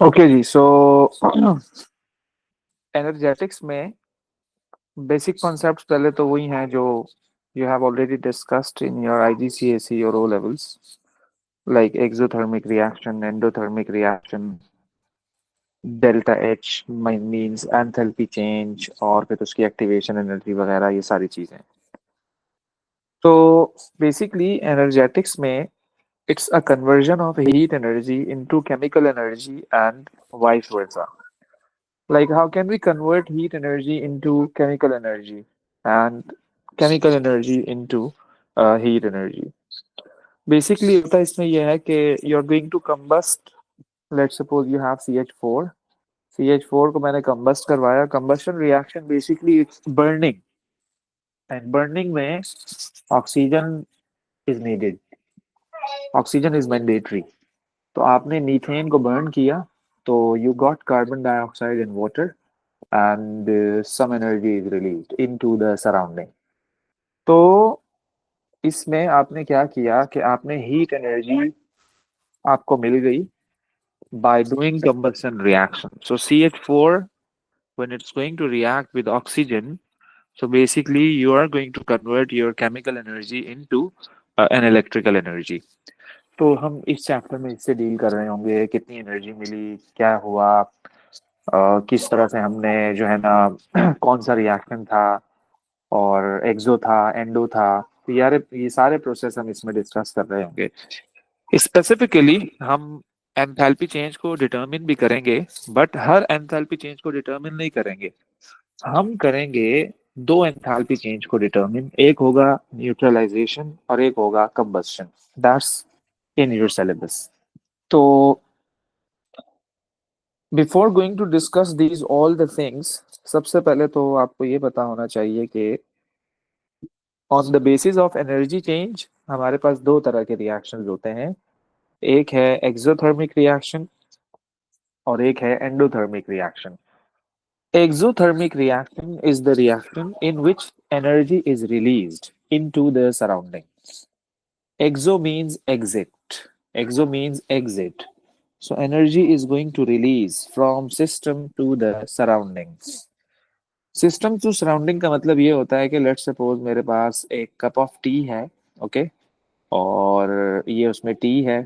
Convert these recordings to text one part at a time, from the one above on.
Okay ji. So energetics में basic concepts पहले तो वही हैं जो you have already discussed in your IGCSE और O levels, like exothermic reaction, endothermic reaction, delta H means enthalpy change, और फिर उसकी एक्टिवेशन एनर्जी वगैरह, ये सारी चीजें। तो बेसिकली एनर्जेटिक्स में it's a conversion of heat energy into chemical energy and vice versa. Like, how can we convert heat energy into chemical energy and chemical energy into heat energy? Basically, होता है इसमें यह है कि you're going to combust. Let's suppose you have CH4. CH4 को मैंने combust करवाया. Combustion reaction basically it's burning, and burning में oxygen is needed. Oxygen is mandatory. तो आपने मीथेन को बर्न किया, तो you got carbon dioxide in water and some energy is released into the surrounding. तो इसमें आपने क्या किया कि आपने हीट एनर्जी आपको मिल गई by doing combustion reaction. So CH4, when it's going to react with oxygen, so basically you are going to convert your chemical energy into an electrical energy. तो हम इस चैप्टर में इससे डील कर रहे होंगे, कितनी एनर्जी मिली, क्या हुआ, किस तरह से हमने जो है ना कौन सा रिएक्शन था, और एक्सो था, एंडो था। तो यार ये सारे प्रोसेस हम इसमें डिस्कस कर रहे होंगे। स्पेसिफिकली हम एंथैल्पी चेंज को डिटरमिन भी करेंगे, बट हर एंथैल्पी चेंज को डिटरमिन नहीं करेंगे। हम करेंगे दो एंथैल्पी चेंज को डिटरमिन, एक होगा न्यूट्रलाइजेशन और एक होगा combustion. That's in your syllabus. तो before going to discuss these all the things, सबसे पहले तो आपको ये पता होना चाहिए कि on the basis of energy change हमारे पास दो तरह के रिएक्शंस होते हैं। एक है एक्सोथर्मिक रिएक्शन और एक है endothermic reaction. Exothermic reaction is the reaction in which energy is released into the surrounding. Exo means exit. Exo means exit. So energy is going to release from system to the surroundings. System to surrounding का मतलब ये होता है कि let's suppose मेरे पास एक cup of T है, ओके, और ये उसमें टी है,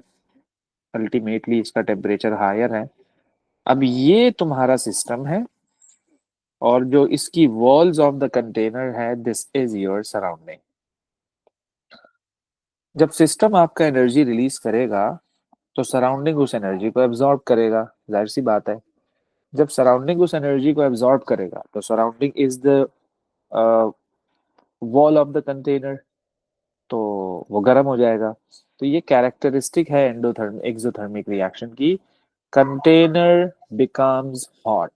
अल्टीमेटली इसका टेम्परेचर हायर है। अब ये तुम्हारा सिस्टम है, और जो इसकी वॉल्स ऑफ द कंटेनर है, दिस इज योर सराउंडिंग। जब सिस्टम आपका एनर्जी रिलीज करेगा तो सराउंडिंग उस एनर्जी को एब्जॉर्ब करेगा, जाहिर सी बात है। जब सराउंडिंग उस एनर्जी को एब्जॉर्ब करेगा तो surrounding is the wall of the container, तो वो गर्म हो जाएगा। तो ये कैरेक्टरिस्टिक है एंडोथर्म एक्सोथर्मिक रिएक्शन की। Container becomes hot,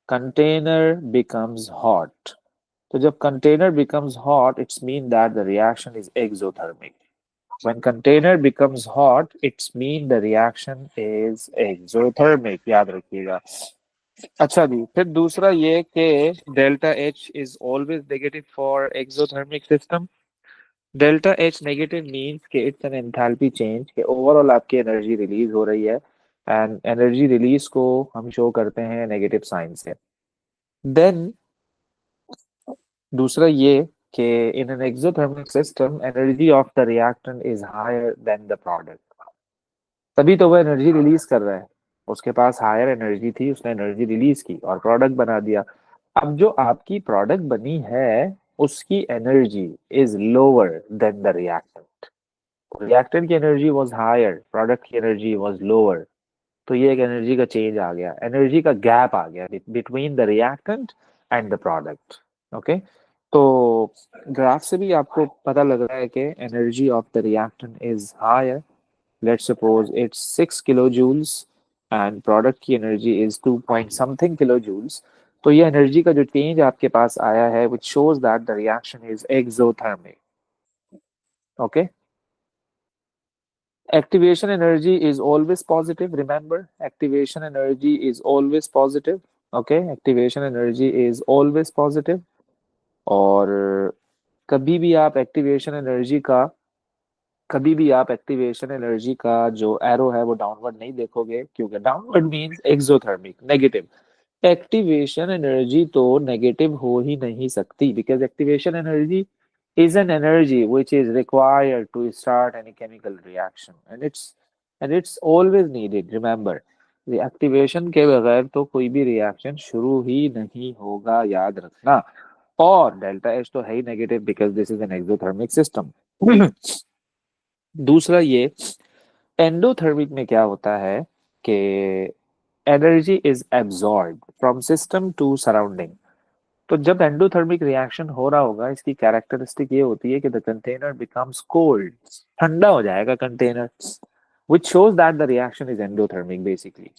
container becomes hot. तो जब container becomes hot, it's mean that the reaction is exothermic. When container becomes hot, it's mean the reaction is exothermic. याद रखिएगा। अच्छा जी, फिर दूसरा ये कि delta H is always negative for exothermic system. Delta H negative means कि it's an enthalpy change, कि overall आपकी एनर्जी रिलीज हो रही है, एंड एनर्जी रिलीज को हम शो करते हैं नेगेटिव साइन से। देन दूसरा ये कि in an exothermic system energy of the reactant is higher than the product. तभी तो वो एनर्जी रिलीज कर रहा है, उसके पास हायर एनर्जी थी, उसने एनर्जी रिलीज की और प्रोडक्ट बना दिया। अब जो आपकी प्रोडक्ट बनी है उसकी energy is lower than the reactant. Reactant की एनर्जी वाज हायर, प्रोडक्ट की एनर्जी वाज लोअर। तो ये एक एनर्जी का चेंज आ गया, एनर्जी का गैप आ गया between the reactant and the product. Okay, तो ग्राफ से भी आपको पता लग रहा है कि energy of the reactant is higher. Let's suppose it's 6 kilo joules and product की energy is 2 point something kilo joules. तो ये एनर्जी का जो चेंज आपके पास आया है which shows that the reaction is exothermic. Okay, activation energy is always positive, remember activation energy is always positive. Okay, activation energy is always positive। और कभी भी आप एक्टिवेशन एनर्जी का कभी भी आप एक्टिवेशन एनर्जी का जो एरो है वो डाउनवर्ड नहीं देखोगे, क्योंकि downward means exothermic, negative. Activation energy तो नेगेटिव हो ही नहीं सकती, because activation energy is an energy which is required to start any chemical reaction, and it's always needed. Remember, reactivation के बगैर तो कोई भी रिएक्शन शुरू ही नहीं होगा, याद रखना। और डेल्टा एच तो है ही negative, because this is an exothermic system. दूसरा, ये एंडोथर्मिक में क्या होता है कि energy is absorb from system to surrounding. तो जब एंडोथर्मिक रिएक्शन हो रहा होगा, इसकी कैरेक्टरिस्टिक ये होती है कि द कंटेनर बिकम्स कोल्ड, ठंडा हो जाएगा container, which shows that the reaction is endothermic basically।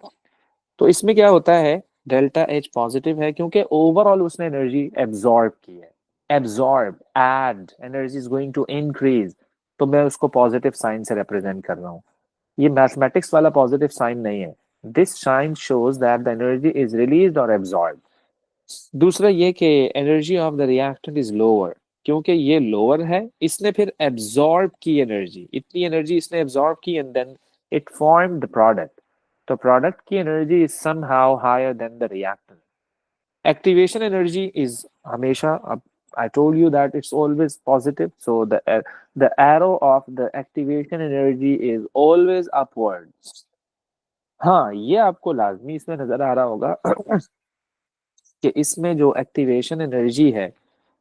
तो इसमें क्या होता है, डेल्टा एच पॉजिटिव है क्योंकि ओवरऑल उसने एनर्जी एब्सॉर्ब की है। Absorbed, energy is going to increase, तो मैं उसको पॉजिटिव साइन से रिप्रेजेंट कर रहा हूँ। ये मैथमेटिक्स वाला पॉजिटिव साइन नहीं है। This sign shows that the energy is released और एब्सॉर्ब। दूसरा ये कि energy of the reactant is lower, क्योंकि ये लोअर है, इसने फिर एब्सॉर्ब की एनर्जी, इतनी एनर्जी इसने एब्सॉर्ब की, and then it form the product. तो प्रोडक्ट की energy is somehow higher than the reactant. Activation energy is हमेशा, अब I told you that it's always positive, so the arrow of the activation energy is always upward। हाँ, ये आपको लाजमी इसमें नजर आ रहा होगा कि इसमें जो एक्टिवेशन एनर्जी है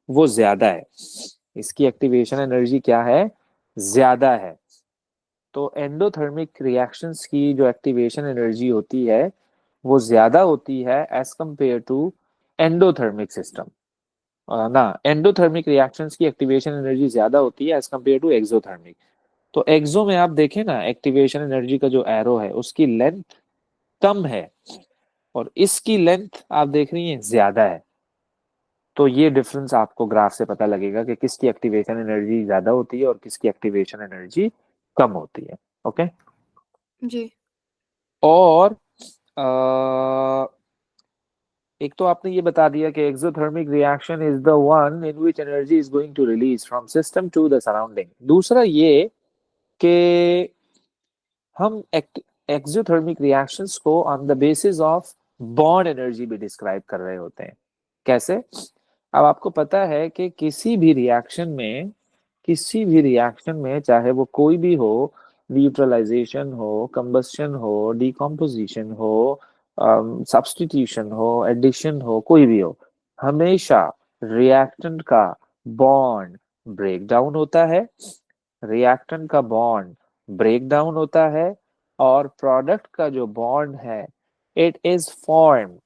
वो ज्यादा है। इसकी एक्टिवेशन एनर्जी क्या है, ज्यादा है। तो एंडोथर्मिक रिएक्शंस की जो एक्टिवेशन एनर्जी होती है वो ज्यादा होती है as compare to endothermic system. ना, एंडोथर्मिक रिएक्शंस की एक्टिवेशन एनर्जी ज्यादा होती है एज कंपेयर टू एक्सोथर्मिक। तो एक्सो में आप देखें ना, एक्टिवेशन एनर्जी का जो एरो है उसकी लेंथ कम है, और इसकी लेंथ आप देख रही हैं ज्यादा है। तो ये डिफरेंस आपको ग्राफ से पता लगेगा कि किसकी एक्टिवेशन एनर्जी ज्यादा होती है और किसकी एक्टिवेशन एनर्जी कम होती है। ओके। जी। और एक तो आपने ये बता दिया कि exothermic reaction is the one in which energy is going to release from system to the surrounding. दूसरा ये कि हम एक्सोथर्मिक रिएक्शंस को on the basis of bond energy भी डिस्क्राइब कर रहे होते हैं। कैसे? अब आपको पता है कि किसी भी रिएक्शन में चाहे वो कोई भी हो, न्यूट्रलाइजेशन हो, कंबस्शन हो, डिकम्पोजिशन हो, सब्स्टिट्यूशन हो, एडिशन हो, कोई भी हो, हमेशा रिएक्टेंट का बॉन्ड ब्रेक डाउन होता है। रिएक्टेंट का बॉन्ड ब्रेक डाउन होता है, और प्रोडक्ट का जो बॉन्ड है इट इज फॉर्म्ड।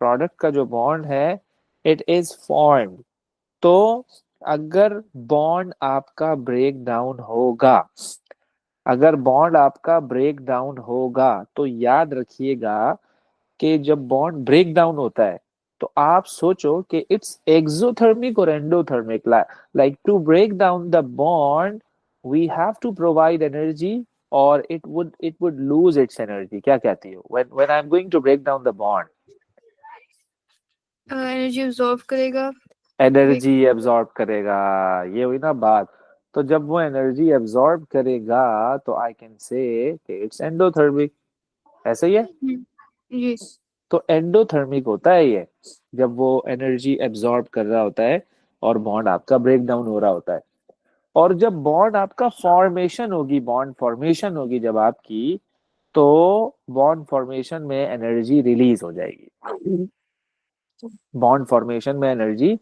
प्रोडक्ट का जो बॉन्ड है इट इज फॉर्म्ड। तो अगर बॉन्ड आपका ब्रेक डाउन होगा, अगर बॉन्ड आपका ब्रेक डाउन होगा, तो याद रखिएगा कि जब बॉन्ड ब्रेक डाउन होता है तो आप सोचो कि इट्स एक्सोथर्मिक और endothermic. Like to break down the bond we have to provide energy, और it would lose its energy. क्या कहती हो? When I am going to break down the bond, energy absorb करेगा। एनर्जी एब्जॉर्ब करेगा। ये हुई ना बात। तो जब वो एनर्जी एब्जॉर्ब करेगा तो आई कैन से कि इट्स एंडोथर्मिक। ऐसा ही है। जी। तो एंडोथर्मिक होता है ये जब वो एनर्जी एब्जॉर्ब कर रहा होता है और बॉन्ड आपका ब्रेक डाउन हो रहा होता है। और जब बॉन्ड आपका फॉर्मेशन होगी, बॉन्ड फॉर्मेशन होगी जब आपकी, तो बॉन्ड फॉर्मेशन में एनर्जी रिलीज हो जाएगी। बॉन्ड फॉर्मेशन में एनर्जी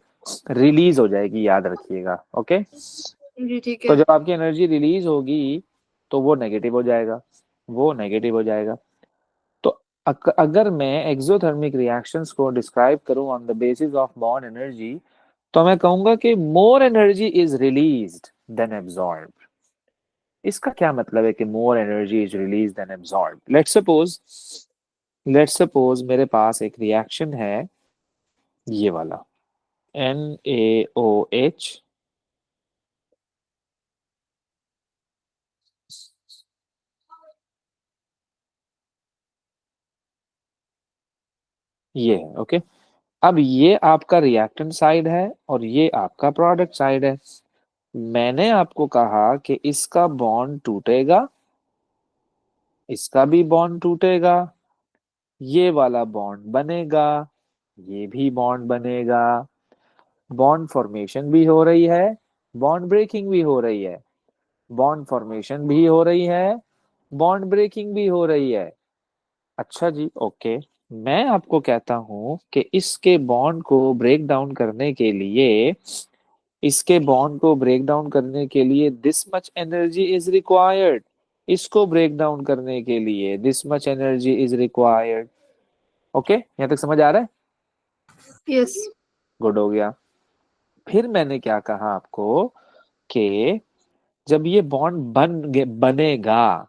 रिलीज हो जाएगी, याद रखिएगा। ओके। जी ठीक तो है। जब आपकी एनर्जी रिलीज होगी तो वो नेगेटिव हो जाएगा, वो नेगेटिव हो जाएगा। तो अगर मैं एक्सोथर्मिक रिएक्शंस को डिस्क्राइब करूं on the basis of bond energy, तो मैं कहूंगा कि more energy is released than absorb. इसका क्या मतलब है कि more energy is release than absorb? Let's suppose मेरे पास एक रिएक्शन है, ये वाला NaOH, ये है। ओके। अब ये आपका रिएक्टेंट साइड है और ये आपका प्रोडक्ट साइड है। मैंने आपको कहा कि इसका बॉन्ड टूटेगा, इसका भी बॉन्ड टूटेगा, ये वाला बॉन्ड बनेगा, ये भी बॉन्ड बनेगा, बॉन्ड फॉर्मेशन भी हो रही है, बॉन्ड ब्रेकिंग भी हो रही है, बॉन्ड फॉर्मेशन भी हो रही है, बॉन्ड ब्रेकिंग भी हो रही है। अच्छा जी, ओके। मैं आपको कहता हूं कि इसके बॉन्ड को ब्रेक डाउन करने के लिए, इसके बॉन्ड को ब्रेक डाउन करने के लिए this much energy is required, इसको ब्रेक डाउन करने के लिए this much energy is required. Okay, यहाँ तक समझ आ रहा है? यस। गुड हो गया। फिर मैंने क्या कहा आपको कि जब ये बॉन्ड बनेगा,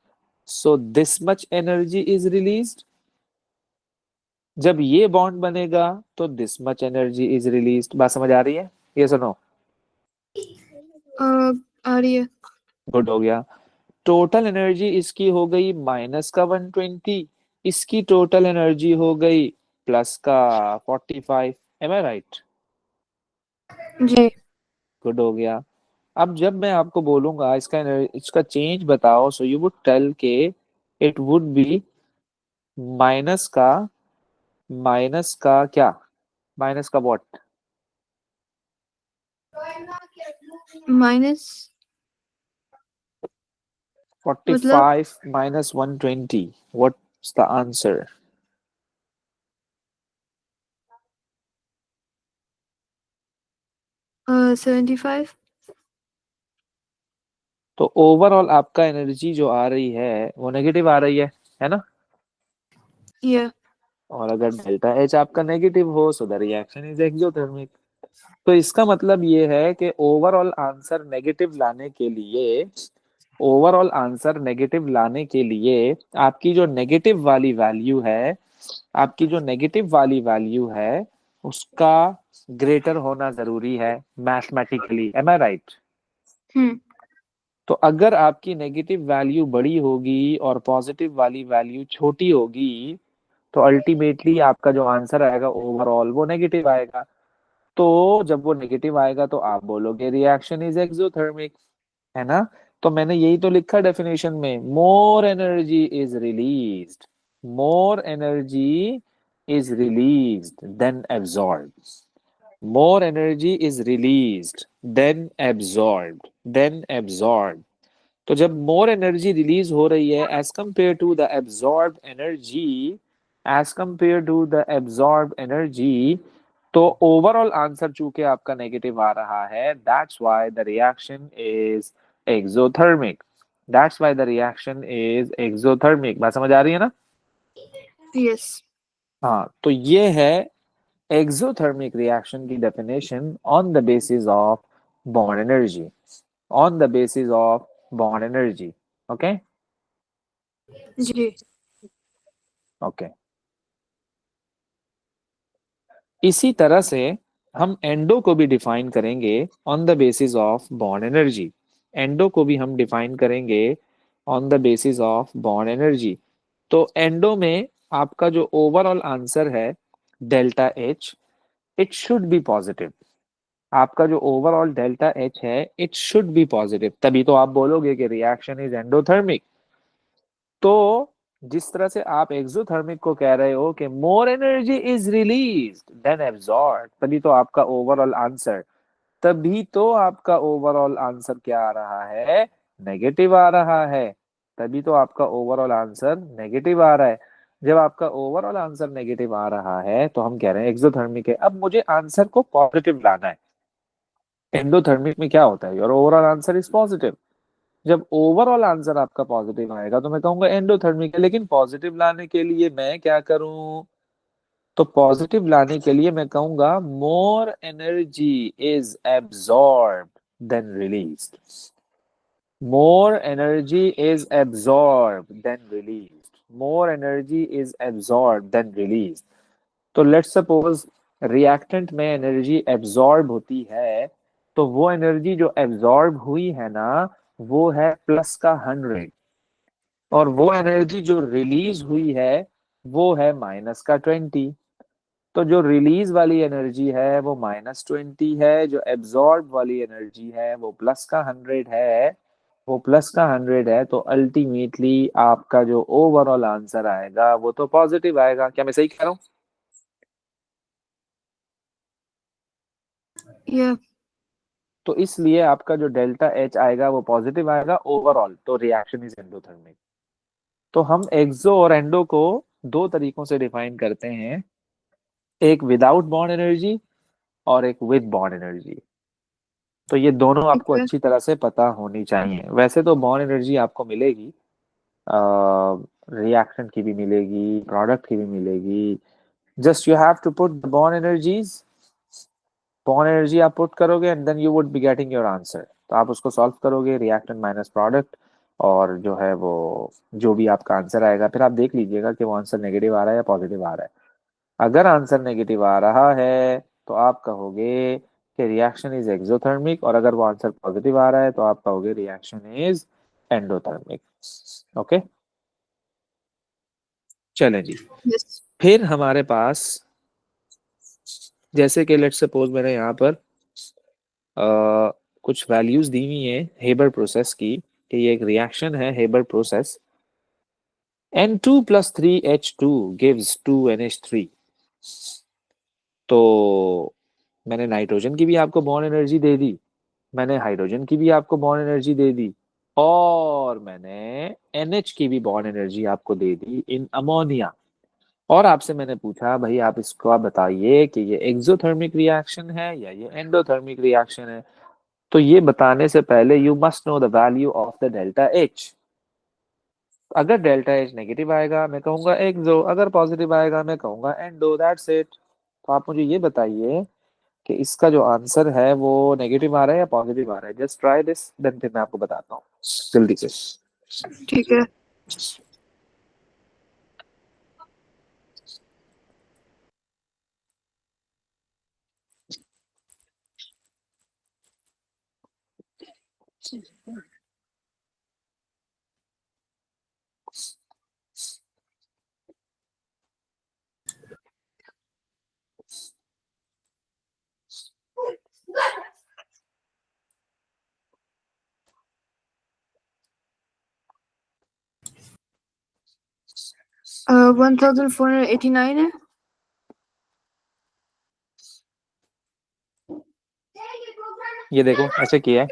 so this much energy is released. जब ये बॉन्ड बनेगा तो this much energy is released. बात समझ आ रही है? ये सुनो। आ रही है। गुड हो गया। टोटल एनर्जी इसकी हो गई माइनस का 120, इसकी टोटल एनर्जी हो गई प्लस का 45। एम आई राइट? जी। गुड हो गया। अब जब मैं आपको बोलूंगा इसका चेंज बताओ, सो यू वुड टेल के इट वुड बी माइनस का, माइनस का क्या, माइनस का व्हाट? माइनस मतलब 45 minus 120, what's the answer? 75। तो ओवरऑल आपका एनर्जी जो आ रही है वो नेगेटिव आ रही है ना? या और अगर डेल्टा एच आपका नेगेटिव हो, so the reaction is exothermic. तो इसका मतलब ये है कि ओवरऑल आंसर नेगेटिव लाने के लिए, ओवरऑल आंसर नेगेटिव लाने के लिए आपकी जो नेगेटिव वाली वैल्यू है, आपकी जो नेगेटिव वाली वैल्यू है उसका ग्रेटर होना जरूरी है मैथमेटिकली। एम आई राइट? हम्म तो अगर आपकी नेगेटिव वैल्यू बड़ी होगी और पॉजिटिव वाली वैल्यू छोटी होगी, तो अल्टीमेटली आपका जो आंसर आएगा ओवरऑल वो नेगेटिव आएगा। तो जब वो नेगेटिव आएगा तो आप बोलोगे रिएक्शन इज एक्सोथर्मिक, है ना? तो मैंने यही तो लिखा डेफिनेशन में, more energy is released, more energy is released than absorb, more energy is released then absorbed। तो जब मोर एनर्जी रिलीज हो रही है as compare to the absorb energy, as compare to the absorb energy, तो overall answer चूंकि आपका negative आ रहा है, that's why the reaction is exothermic, that's why the reaction is exothermic. बात समझ आ रही है ना? यस। हाँ, तो ये है exothermic reaction की definition on the basis of bond energy, on the basis of bond energy। okay ji. okay इसी तरह से हम एंडो को भी डिफाइन करेंगे on the basis of bond energy, endo को भी हम डिफाइन करेंगे on the basis of bond energy. तो एंडो में आपका जो ओवरऑल आंसर है delta H, it should B positive. आपका जो ओवरऑल डेल्टा एच है इट शुड बी पॉजिटिव, तभी तो आप बोलोगे कि रिएक्शन इज एंडोथर्मिक। तो जिस तरह से आप एक्सोथर्मिक को कह रहे हो कि more energy is released than absorb, तभी तो आपका ओवरऑल आंसर क्या आ रहा है, नेगेटिव आ रहा है। तभी तो आपका ओवरऑल आंसर नेगेटिव आ रहा है। जब आपका ओवरऑल आंसर नेगेटिव आ रहा है तो हम कह रहे हैं एक्सोथर्मिक है। अब मुझे आंसर को पॉजिटिव लाना है। एंडोथर्मिक में क्या होता है, your overall answer is positive. जब ओवरऑल आंसर आपका पॉजिटिव आएगा तो मैं कहूंगा एंडोथर्मिक है। लेकिन पॉजिटिव लाने के लिए मैं क्या करूं, तो पॉजिटिव लाने के लिए मैं कहूंगा more energy is absorb than released, more energy is absorb than released, more energy is absorb than released. तो लेट्स सपोज रिएक्टेंट में एनर्जी एब्सॉर्ब होती है, तो वो एनर्जी जो एब्सॉर्ब हुई है ना, वो है प्लस का 100, और वो एनर्जी जो रिलीज हुई है वो है माइनस का 20। तो जो रिलीज वाली एनर्जी है वो -20 है, जो एब्जॉर्ब वाली एनर्जी है वो +100 है, वो +100 है। तो अल्टीमेटली आपका जो ओवरऑल आंसर आएगा वो तो पॉजिटिव आएगा। क्या मैं सही कह रहा हूँ? Yeah. तो इसलिए आपका जो डेल्टा एच आएगा वो पॉजिटिव आएगा ओवरऑल। तो रिएक्शन इज एंडोथर्मिक। तो हम एक्सो और एंडो को दो तरीकों से डिफाइन करते हैं, एक विदाउट बॉन्ड एनर्जी और एक विद बॉन्ड एनर्जी। तो ये दोनों आपको ठीक है। अच्छी तरह से पता होनी चाहिए। वैसे तो बॉन्ड एनर्जी आपको मिलेगी, रिएक्शन की भी मिलेगी, प्रोडक्ट की भी मिलेगी। Just you have to put the bond energies, bond energy आप पुट करोगे and then you would be getting your answer. तो आप उसको सॉल्व करोगे, रिएक्टेंट माइनस प्रोडक्ट, और जो है वो जो भी आपका आंसर आएगा, फिर आप देख लीजिएगा कि वो आंसर नेगेटिव आ रहा है या पॉजिटिव आ रहा है। अगर आंसर नेगेटिव आ रहा है तो आप कहोगे कि रिएक्शन इज एक्सोथर्मिक, और अगर वो आंसर पॉजिटिव आ रहा है तो आप कहोगे रिएक्शन इज एंडोथर्मिक। ओके, चलें जी। Yes. फिर हमारे पास, जैसे कि लेट्स सपोज मैंने यहाँ पर कुछ वैल्यूज दी हुई है हेबर प्रोसेस की, कि ये एक रिएक्शन है Haber process. N2 + 3H2 gives 2NH3। तो मैंने नाइट्रोजन की भी आपको बॉन्ड एनर्जी दे दी, मैंने हाइड्रोजन की भी आपको बॉन्ड एनर्जी दे दी, और मैंने NH की भी बॉन्ड एनर्जी आपको दे दी इन अमोनिया। और आपसे मैंने पूछा भाई आप इसको आप बताइए कि ये एक्सोथर्मिक रिएक्शन है या ये एंडोथर्मिक रिएक्शन है। तो ये बताने से पहले you must know the value of the delta H. अगर डेल्टा एच नेगेटिव आएगा मैं कहूंगा एक्सो, अगर पॉजिटिव आएगा मैं कहूंगा एंडो, दैट्स इट। तो आप मुझे ये बताइए कि इसका जो आंसर है वो नेगेटिव आ रहा है या पॉजिटिव आ रहा है। जस्ट ट्राई दिस, देन फिर मैं आपको बताता हूँ जल्दी से। ठीक है। Uh, 1489 है। ये देखो ऐसे किया है।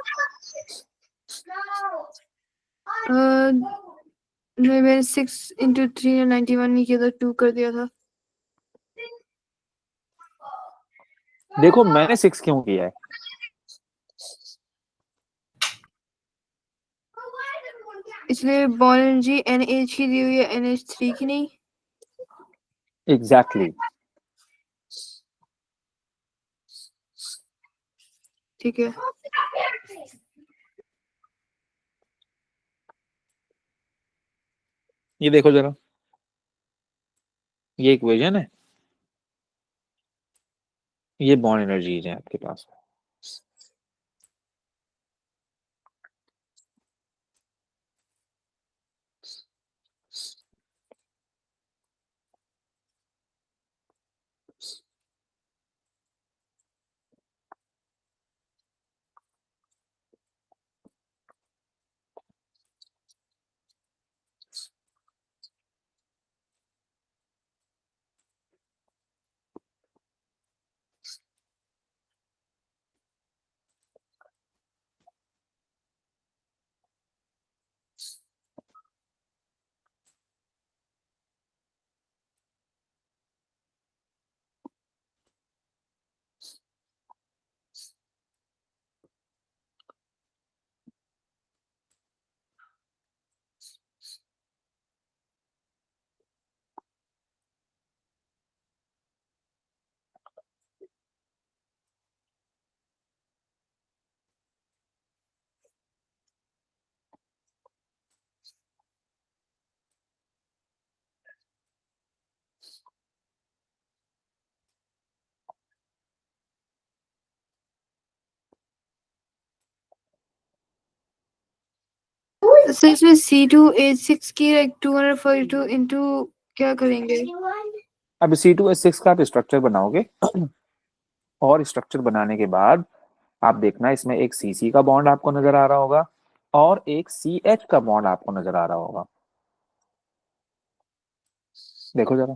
नहीं, मैंने 6 × 391 नहीं किया था, 2 कर दिया था। देखो मैंने 6 क्यों किया है, इसलिए बॉन्ड एनर्जी NH की दी हुई है, NH3 की नहीं। Exactly exactly. ठीक है। ये देखो जरा, ये इक्वेशन है, ये बॉन्ड एनर्जीज है आपके पास। तो इसमें C2H6 की 242 इंटू क्या करेंगे? अब C2H6 का आप स्ट्रक्चर बनाओगे और स्ट्रक्चर बनाने के बाद आप देखना इसमें एक CC का बॉन्ड आपको नजर आ रहा होगा और एक CH का बॉन्ड आपको नजर आ रहा होगा। देखो जरा।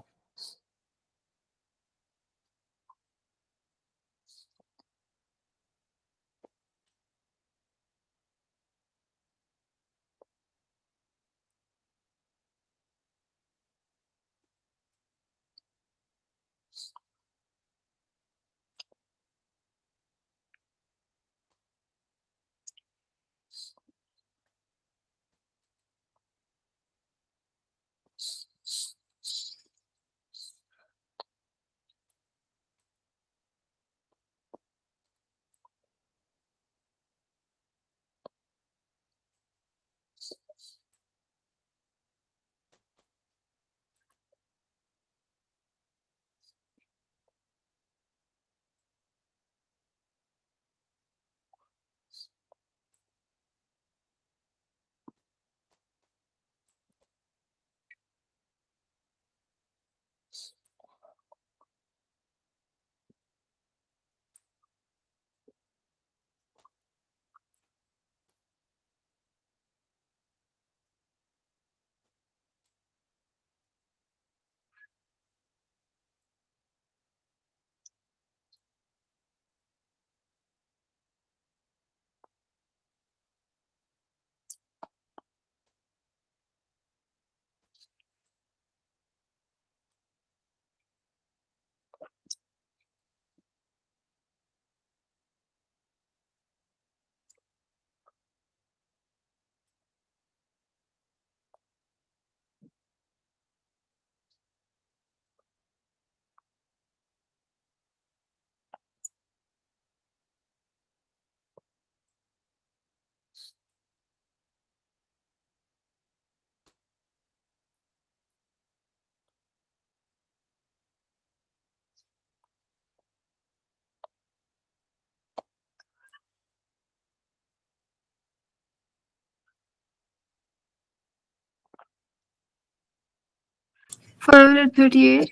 $538.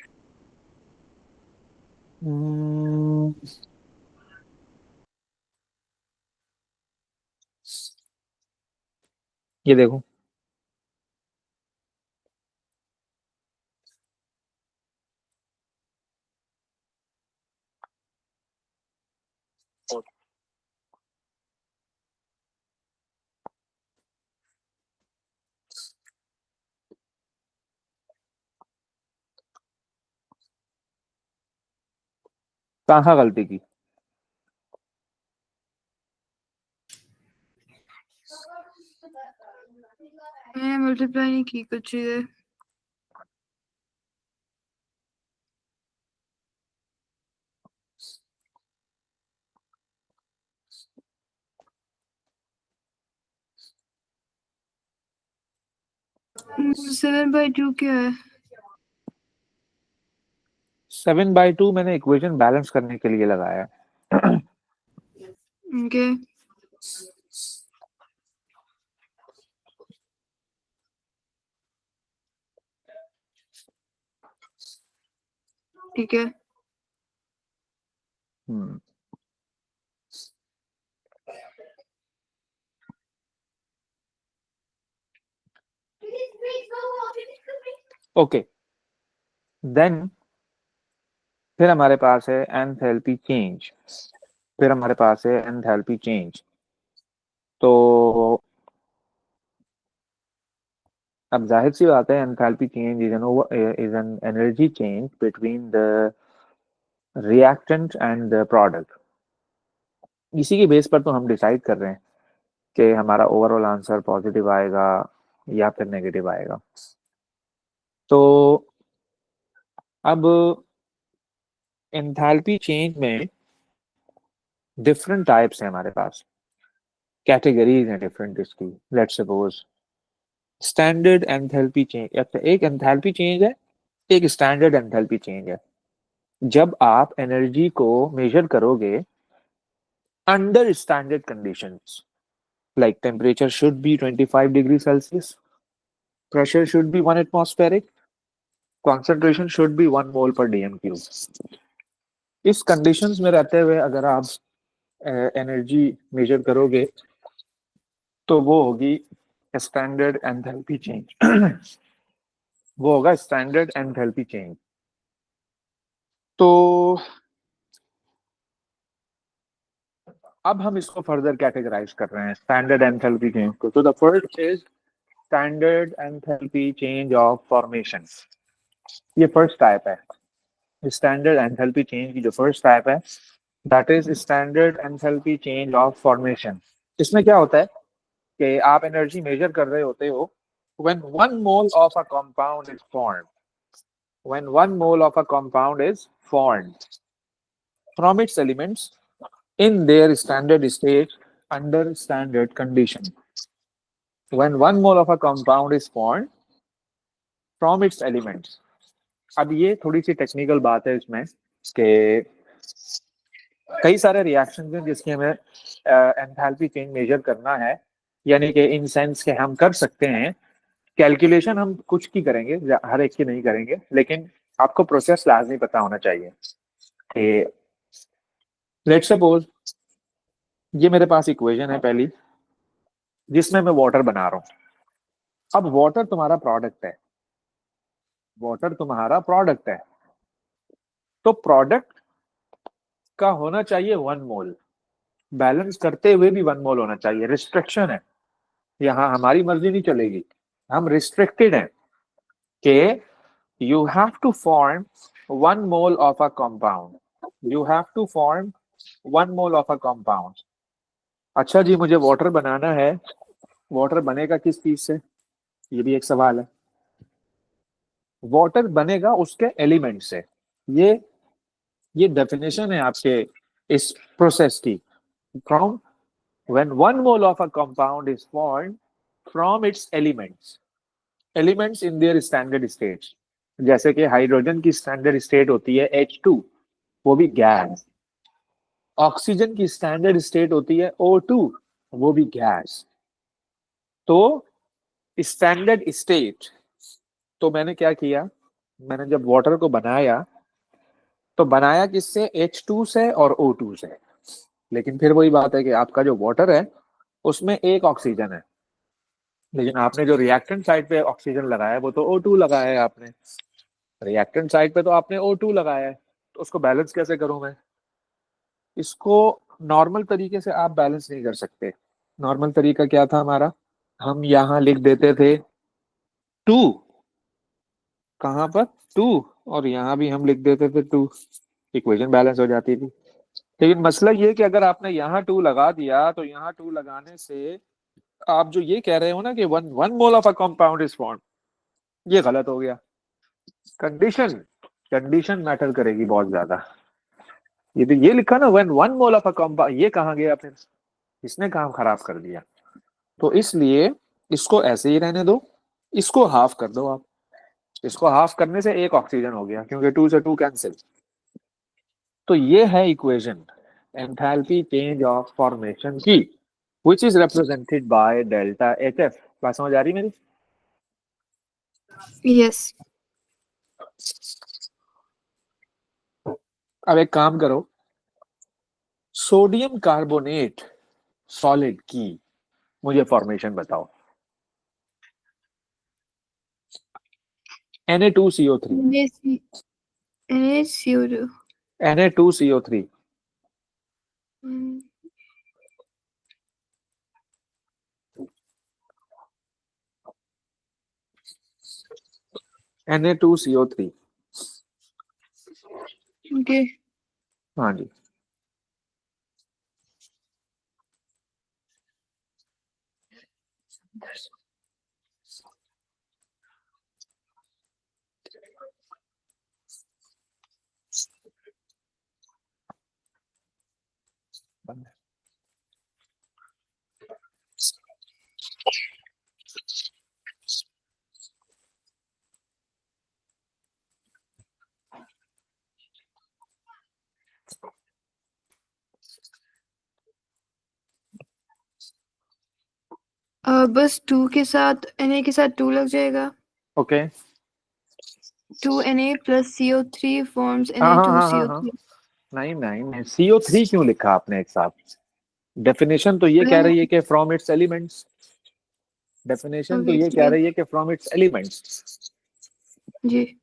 हम्म, ये देखो। कहाँ गलती की? मैंने मल्टीप्लाई नहीं की कुछ चीजें। सेवन बाई टू क्या है? 7/2 मैंने इक्वेशन बैलेंस करने के लिए लगाया है। ओके, ठीक है। हम्म, ओके। देन फिर हमारे पास है एंथैल्पी चेंज। फिर हमारे पास है एंथैल्पी चेंज। तो अब जाहिर सी बात है enthalpy change is an energy change between the reactant and the product. इसी के बेस पर तो हम डिसाइड कर रहे हैं कि हमारा ओवरऑल आंसर पॉजिटिव आएगा या फिर नेगेटिव आएगा। तो अब एंथैल्पी चेंज में डिफरेंट टाइप्स हैं हमारे पास, कैटेगरीज हैं डिफरेंट इसकी। Let's suppose standard enthalpy change, अच्छा एक एंथैल्पी चेंज है, एक स्टैंडर्ड एंथैल्पी चेंज है। जब आप एनर्जी को मेजर करोगे under standard conditions, like temperature should be 25 degrees Celsius, pressure should be 1 atmospheric, concentration should be 1 मोल पर डीएम क्यूब। इस कंडीशंस में रहते हुए अगर आप एनर्जी मेजर करोगे तो वो होगी स्टैंडर्ड एंथैल्पी चेंज। वो होगा स्टैंडर्ड एंथैल्पी चेंज। तो अब हम इसको फर्दर कैटेगराइज कर रहे हैं स्टैंडर्ड एंथैल्पी चेंज को। तो the first is standard enthalpy change of formation. ये फर्स्ट टाइप है स्टैंडर्ड एंथैल्पी चेंज की। जो फर्स्ट टाइप है that is standard enthalpy change of formation. इसमें क्या होता है कि आप एनर्जी मेजर कर रहे होते हो when 1 mole of a compound is formed, when 1 mole of a compound is formed from its elements in their standard state under standard condition. When 1 mole of a compound is formed from its elements. अब ये थोड़ी सी technical बात है इसमें कि कई सारे reactions हैं जिसकी हमें एंथैल्पी चेंज मेजर करना है, यानी कि इन सेंस के हम कर सकते हैं कैलकुलेशन हम कुछ की करेंगे, हर एक की नहीं करेंगे, लेकिन आपको प्रोसेस लाजमी पता होना चाहिए कि लेट्स सपोज ये मेरे पास इक्वेशन है पहली जिसमें मैं वाटर बना रहा हूं। अब वाटर तुम्हारा प्रोडक्ट है, वाटर तुम्हारा प्रोडक्ट है, तो प्रोडक्ट का होना चाहिए 1 मोल, बैलेंस करते हुए भी 1 मोल होना चाहिए। रिस्ट्रिक्शन है यहाँ, हमारी मर्जी नहीं चलेगी, हम रिस्ट्रिक्टेड हैं कि you have to form 1 mole of a compound. You have to form 1 mole of a compound. अच्छा जी, मुझे वाटर बनाना है, वाटर बनेगा किस चीज से, ये भी एक सवाल है। वाटर बनेगा उसके एलिमेंट से। ये डेफिनेशन है आपके इस प्रोसेस की। From when 1 mole of a compound is formed from its elements in their standard states। जैसे कि हाइड्रोजन की स्टैंडर्ड स्टेट होती है H2, वो भी गैस। ऑक्सीजन की स्टैंडर्ड स्टेट होती है O2, वो भी गैस। तो स्टैंडर्ड स्टेट, तो मैंने क्या किया, मैंने जब वाटर को बनाया तो बनाया किससे, H2 से और O2 से। लेकिन फिर वही बात है कि आपका जो वाटर है उसमें एक ऑक्सीजन है, लेकिन आपने जो रिएक्टेंट साइड पे ऑक्सीजन लगाया है वो तो O2 लगाया है आपने। रिएक्टेंट साइड पे तो आपने O2 लगाया है, तो उसको बैलेंस कैसे करूं मैं। इसको नॉर्मल तरीके से आप बैलेंस नहीं कर सकते। नॉर्मल तरीका क्या था हमारा, हम यहाँ लिख देते थे 2, कहाँ पर 2, और यहाँ भी हम लिख देते थे 2, इक्वेशन बैलेंस हो जाती थी। लेकिन मसला ये कि अगर आपने यहाँ 2 लगा दिया तो यहाँ 2 लगाने से आप जो ये कह रहे हो ना कि one mole of a compound is form, ये गलत हो गया। कंडीशन कंडीशन मैटर करेगी बहुत ज्यादा। ये तो ये लिखा ना one 1 mole of a compound, ये कहाँ गया फिर, इसने काम खराब कर दिया। तो इसलिए इसको ऐसे ही रहने दो, इसको हाफ कर दो आप। इसको हाफ करने से एक ऑक्सीजन हो गया क्योंकि 2 से 2 कैंसिल। तो ये है equation enthalpy change of formation की, which is represented by delta HF। बात समझ आ रही मेरी? Yes. अब एक काम करो, सोडियम कार्बोनेट सॉलिड की मुझे फॉर्मेशन बताओ। Na2CO3, NaCO2. Na2CO3, Mm, Na2CO3। Okay. हाँ जी, बस 2 के साथ Na के साथ 2 लग जाएगा। Okay. 2Na plus CO3 forms हाँ हाँ हाँ हाँ हाँ, Na2CO3. नहीं नहीं नहीं, CO3 क्यों लिखा आपने एक साथ? डेफिनेशन तो ये कह रही है कि फ्रॉम इट्स एलिमेंट्स, डेफिनेशन तो ओके ये ठीक कह है रही है कि फ्रॉम इट्स एलिमेंट्स। जी.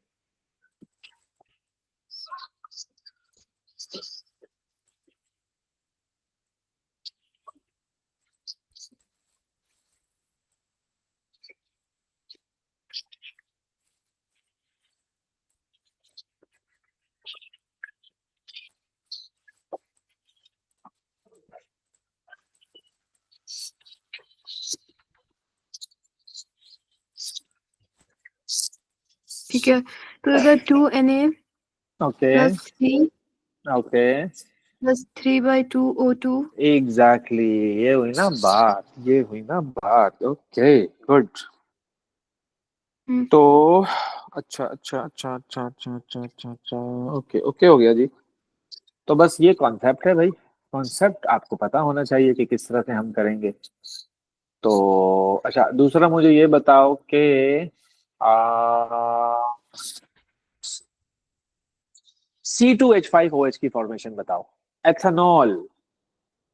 ठीक है, तो अगर 2Na okay plus 3 okay, plus 3/2O2. Exactly, ये हुई ना बात, ये हुई ना बात। Okay good. हम्म, तो अच्छा अच्छा अच्छा अच्छा अच्छा अच्छा अच्छा अच्छा, ओके ओके हो गया जी। तो बस ये कॉन्सेप्ट है भाई, कॉन्सेप्ट आपको पता होना चाहिए कि किस तरह से हम करेंगे। तो अच्छा, दूसरा मुझे ये बताओ कि C2H5OH की फॉर्मेशन बताओ। एथेनॉल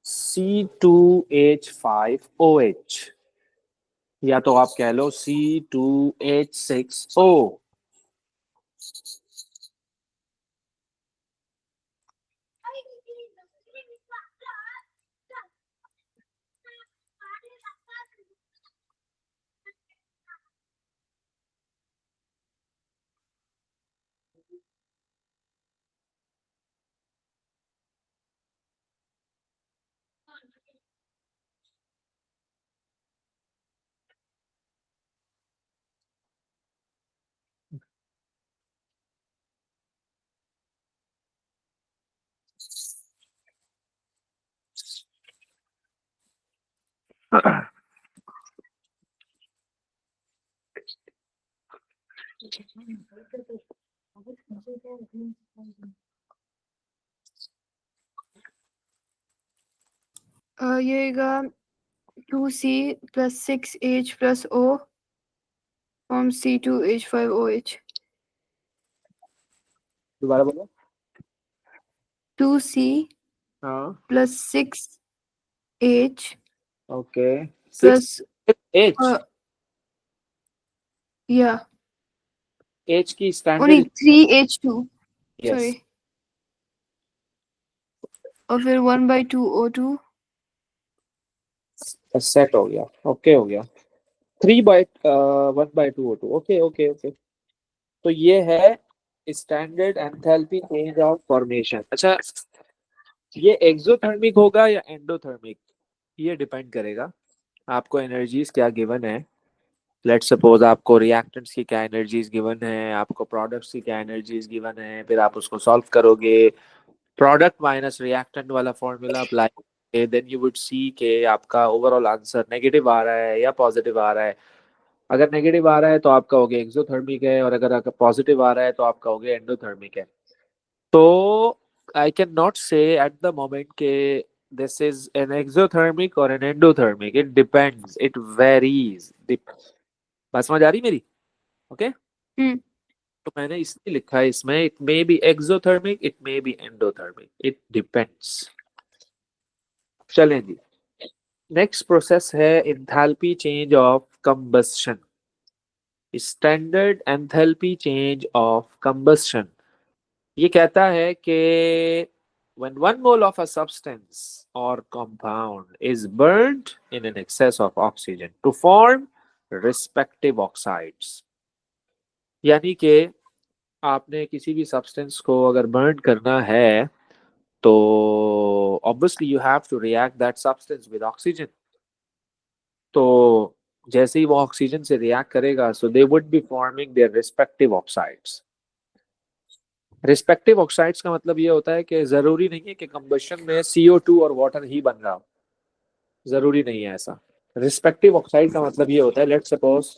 C2H5OH, या तो आप कह लो C2H6O। ये आएगा 2C plus 6H plus O forms C2H5OH. दोबारा बोलो। 2C हाँ plus 6H okay, six plus H, yeah, H की only standard. 3H2. Yes, Sorry. और फिर 1/2O2. सेट हो गया, ओके हो गया। 3/1/2O2, okay okay okay. तो ये है standard enthalpy change of formation. अच्छा, ये एक्सोथर्मिक होगा या एंडोथर्मिक, ये डिपेंड करेगा आपको एनर्जीज क्या गिवन है। लेट्स सपोज आपको रिएक्टेंट्स की क्या एनर्जीज गिवन है, आपको प्रोडक्ट्स की क्या एनर्जीज गिवन है, फिर आप उसको सॉल्व करोगे, प्रोडक्ट माइनस रिएक्टेंट वाला formula apply, then you would see के आपका ओवरऑल आंसर नेगेटिव आ रहा है या पॉजिटिव आ रहा है। अगर नेगेटिव आ रहा है तो आपका हो गया एक्सोथर्मिक है, और अगर पॉजिटिव आ रहा है तो आपका हो गया एंडोथर्मिक है। तो आई कैन नॉट से एट द मोमेंट के दिस इज एन एक्सोथर्मिक और an endothermic, it depends, it varies. बात समझ आ रही मेरी? ओके, हम्म. तो मैंने इसलिए लिखा है इसमें, it may B exothermic, it may B endothermic, it depends. चलें जी, नेक्स्ट प्रोसेस है enthalpy change of combustion, standard enthalpy change of combustion. ये कहता है कि when 1 mole of a substance or compound is burnt in an excess of oxygen to form respective oxides, यानी कि आपने किसी भी सब्सटेंस को अगर बर्न करना है तो obviously you have to react that substance with oxygen. तो जैसे ही वो ऑक्सीजन से रिएक्ट करेगा, so they would be forming their respective oxides. Respective oxides का मतलब ये होता है कि जरूरी नहीं है कि कंबशन में CO2 और वाटर ही बन रहा हो, जरूरी नहीं है ऐसा। रिस्पेक्टिव ऑक्साइड का मतलब ये होता है, let's suppose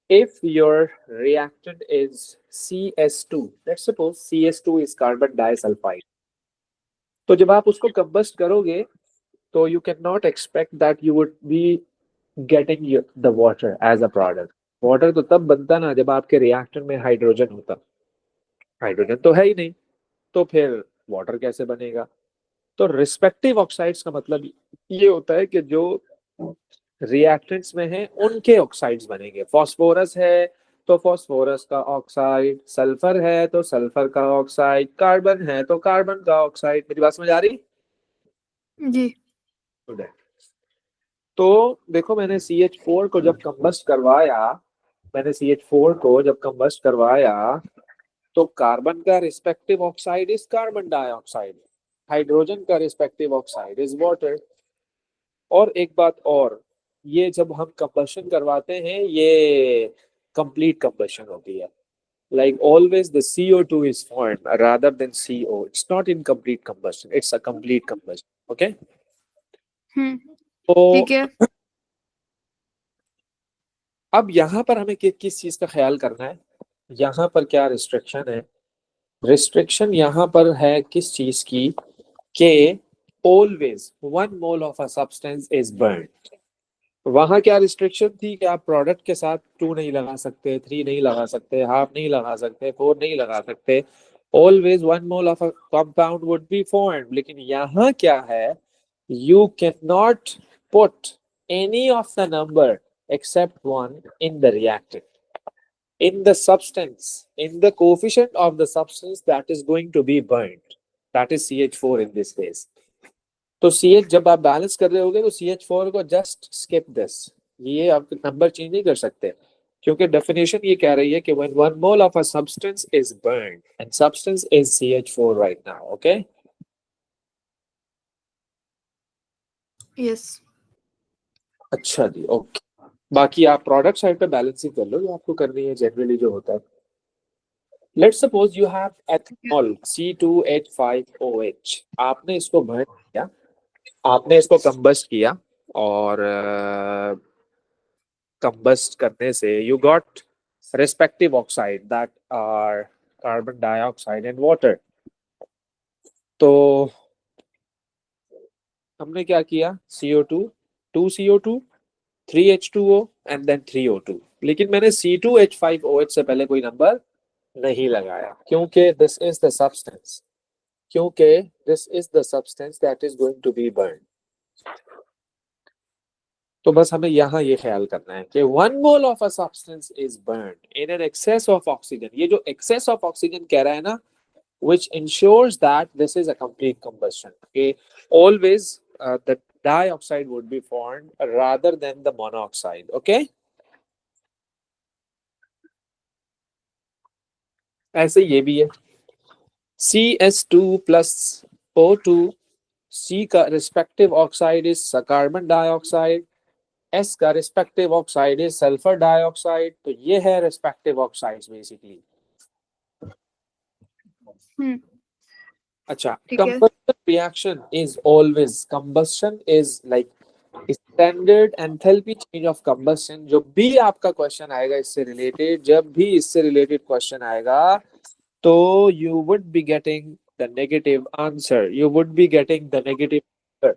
if your reactant is CS2, let's suppose CS2 is carbon disulfide, तो जब आप उसको कंबस्ट करोगे तो you cannot expect that you would be getting the water as a product. Water तो तब बनता ना जब आपके रिएक्टर में हाइड्रोजन होता, हाइड्रोजन तो है ही नहीं, तो फिर वाटर कैसे बनेगा। तो रिस्पेक्टिव ऑक्साइड्स का मतलब ये होता है कि जो रिएक्टेंट्स में है उनके ऑक्साइड्स बनेंगे। फास्फोरस है तो फास्फोरस का ऑक्साइड, सल्फर है तो सल्फर का ऑक्साइड, कार्बन है तो कार्बन का ऑक्साइड। मेरी बात समझ आ रही? जी। तो देखो मैंने CH4 को जब कंबस्ट करवाया, मैंने CH4 को जब कंबस्ट करवाया तो कार्बन का respective oxide is carbon dioxide, hydrogen का रिस्पेक्टिव ऑक्साइड इज वाटर। और एक बात और, ये जब हम कंबशन करवाते हैं ये कंप्लीट कंबशन होती है। Like always the CO2 is formed rather than CO. It's not incomplete combustion, it's a complete combustion. Okay? तो ठीक है। अब यहाँ पर हमें किस चीज का ख्याल करना है, यहाँ पर क्या रिस्ट्रिक्शन है? रिस्ट्रिक्शन यहाँ पर है किस चीज की, कि always 1 mole of a substance is burn. वहां क्या रिस्ट्रिक्शन थी कि आप प्रोडक्ट के साथ 2 नहीं लगा सकते, 3 नहीं लगा सकते, हाफ नहीं लगा सकते, 4 नहीं लगा सकते। Always 1 mole of a compound would be formed. लेकिन यहाँ क्या है, you can not put any of the number except one in the reactant, in the substance, in the coefficient of the substance that is going to be burned, that is CH4 in this case. तो CH जब आप balance कर रहे होगे तो CH4 को just skip this, ये आप नंबर चेंज नहीं कर सकते, क्योंकि डेफिनेशन ये कह रही है कि when 1 mole of a substance is burned and substance is CH4 right now. Okay? Yes. अच्छा जी, ओके। बाकी आप प्रोडक्ट साइड पे बैलेंसिंग कर लो जो आपको करनी है जनरली जो होता है। Let's suppose you have ethanol C2H5OH, आपने इसको बर्न किया, आपने इसको कंबस्ट किया, और कंबस्ट करने से you got respective oxide that are carbon dioxide and water. तो हमने क्या किया, CO2, 2CO2, 3H2O and then 3O2। लेकिन मैंने C2H5OH से पहले कोई नंबर नहीं लगाया, क्योंकि this is the substance, क्योंकि this is the substance that is going to be burned। तो बस हमें यहाँ ये ख्याल करना है कि 1 mole of a substance is burned in an excess of oxygen. ये जो एक्सेस ऑफ ऑक्सीजन कह रहा है ना, which ensures that this is a complete combustion. Okay, always the dioxide would be formed rather than the monoxide. Okay, ऐसे ये भी है CS2 plus O2, C का respective oxide is carbon dioxide, S का respective oxide is sulphur dioxide. तो ये है respective oxides basically. अच्छा, combustion reaction is always, combustion is like standard enthalpy change of combustion। जो भी आपका क्वेश्चन आएगा इससे रिलेटेड, जब भी इससे रिलेटेड क्वेश्चन आएगा तो you would be getting the negative answer, you would be getting the negative answer।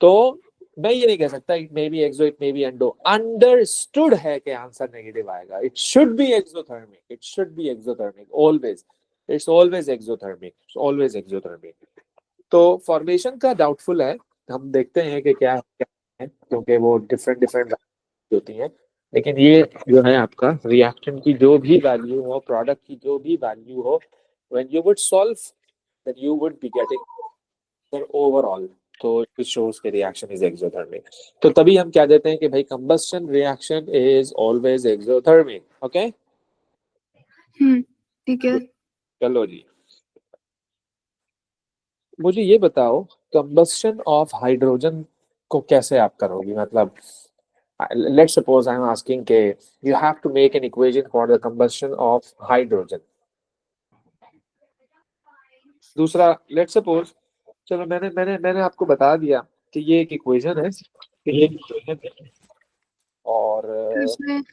तो मैं ये नहीं कह सकता it may be exo it may be endo, understood है कि आंसर नेगेटिव आएगा। It should be exothermic, it should be exothermic always, it's always exothermic, always exothermic. तो फॉर्मेशन का डाउटफुल है, हम देखते हैं कि क्या है, क्योंकि वो डिफरेंट डिफरेंट होती हैं। लेकिन ये जो है आपका रिएक्शन की जो भी वैल्यू हो, प्रोडक्ट की जो भी वैल्यू हो, when you would solve then you would be getting overall. तो इट शोज के रिएक्शन इज एक्सोथर्मिक। तो तभी हम क्या देते हैं कि भाई combustion reaction is always exothermic. Okay, ठीक है। चलो जी, मुझे ये बताओ कंबस्शन ऑफ हाइड्रोजन को कैसे आप करोगी। मतलब let's suppose I'm asking के you have to make an equation for the combustion of hydrogen। दूसरा let's suppose, चलो मैंने मैंने मैंने आपको बता दिया कि ये एक इक्वेशन है, कि ये इक्वेशन है, और इसमें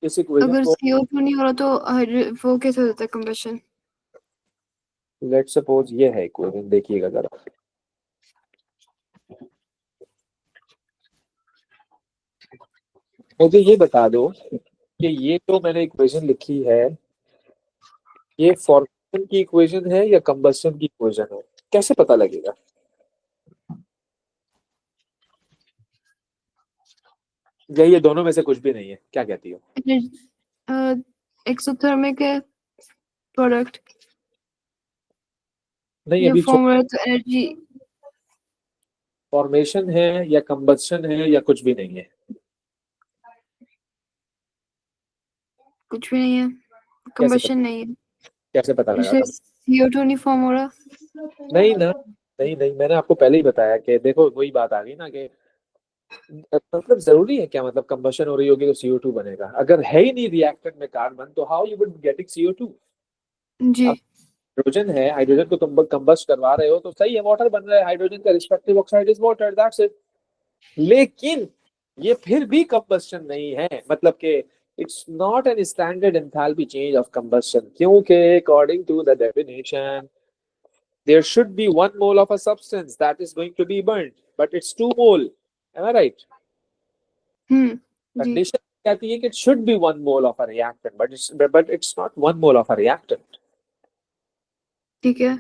इस इक्वेशन अगर को CO2 नहीं हो रहा तो वो कैसे होता है कंबशन? let's suppose ये है इक्वेशन, देखिएगा जरा। मुझे ये बता दो कि ये जो मैंने इक्वेशन लिखी है ये फॉर्मेशन की इक्वेशन है या कंबस्शन की इक्वेशन है, कैसे पता लगेगा? या ये दोनों में से कुछ भी नहीं है, क्या कहती हो? एक्सोथर्मिक है प्रोडक्ट, नहीं ये अभी फॉर्मूला तो एनर्जी फॉर्मेशन है या कंबस्शन है या कुछ भी नहीं है? कुछ भी नहीं है, कंबशन नहीं है, कैसे पता लगा? इसलिए CO2 नहीं फॉर्म हो रहा। नहीं ना, नहीं नहीं, मैंने आपको पहले ही बताया कि देखो वही बात आ गई ना कि मतलब जरूरी है क्या, मतलब कंबशन हो रही होगी तो CO2 बनेगा? अगर है ही नहीं रिएक्टेंट में कार्बन तो how you would getting CO2? जी हाइड्रोजन है, हाइड्रोजन को तुम कंबस्ट करवा रहे हो तो सही है, वाटर बन रहा है, हाइड्रोजन का respective oxide is water, that's it. लेकिन ये फिर भी कंबस्शन नहीं है, मतलब कि it's not an standard enthalpy change of combustion, क्योंकि according to the definition there should be 1 mole of a substance that is going to be burnt, but it's 2 mole. Am I right? जी Condition कहती है कि it should be 1 mole of a reactant, but it's not 1 mole of a reactant. ठीक है।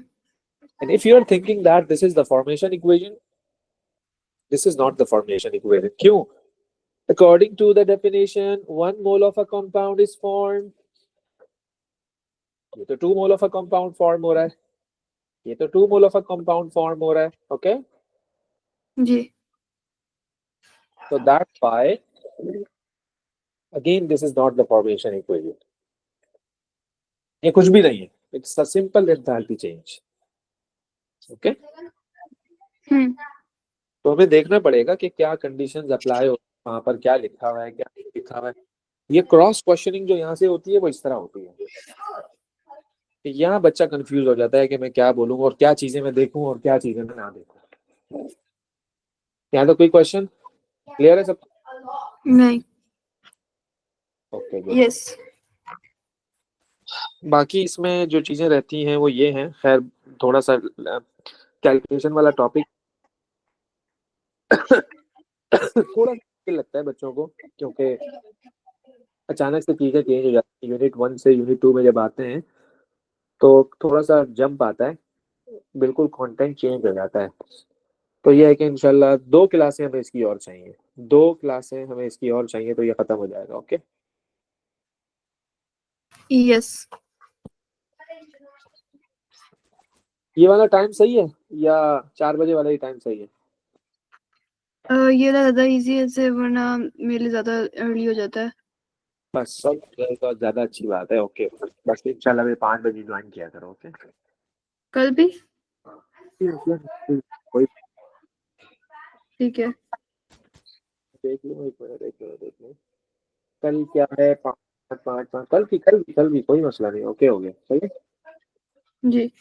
And if you are thinking that this is the formation equation, this is not the formation equation. क्यों? According to the definition, 1 mole of a compound is formed. ये तो 2 mole of a compound form हो रहा है, ये तो 2 mole of a compound form हो रहा है, okay? Ji So that's why, again, this is not the formation equation. ये कुछ भी नहीं है, it's a simple enthalpy change. Okay? तो हमें देखना पड़ेगा कि क्या कंडीशंस अप्लाई हो, वहां पर क्या लिखा हुआ है क्या नहीं लिखा हुआ है। ये क्रॉस क्वेश्चनिंग जो यहाँ से होती है वो इस तरह होती है कि यहाँ बच्चा कंफ्यूज हो जाता है कि मैं क्या बोलूँ और क्या चीजें मैं देखूं और क्या चीजें मैं ना देखूं। यहाँ तो कोई क्वेश्चन क्लियर है सब? नहीं ओके गुड। यस बाकी इसमें जो चीजें रहती हैं वो ये हैं, खैर थोड़ा सा कैलकुलेशन वाला टॉपिक थोड़ा मुश्किल लगता है बच्चों को, क्योंकि अचानक से चीजें चेंज हो जाती है। यूनिट 1 से यूनिट 2 में जब आते हैं तो थोड़ा सा जंप आता है, बिल्कुल कंटेंट चेंज हो जाता है। तो ये है कि इंशाल्लाह 2 क्लासें हमें इसकी और चाहिए, 2 क्लासें हमें इसकी और चाहिए तो ये खत्म हो जाएगा। ओके, यस ये वाला टाइम सही है या 4 बजे वाला ही टाइम सही है? ये ज्यादा इजी है से, वरना मेरे लिए ज्यादा अर्ली हो जाता है। बस सब तो ज्यादा अच्छी बात है। ओके, बस इंशाल्लाह भी 5 बजे ज्वाइन किया करो। ओके, कल भी कोई ठीक है। देख लो, एक मिनट देख लो कल क्या है, 5 5 5 कल की कोई मसला नहीं। ओके हो गया, सही है। जी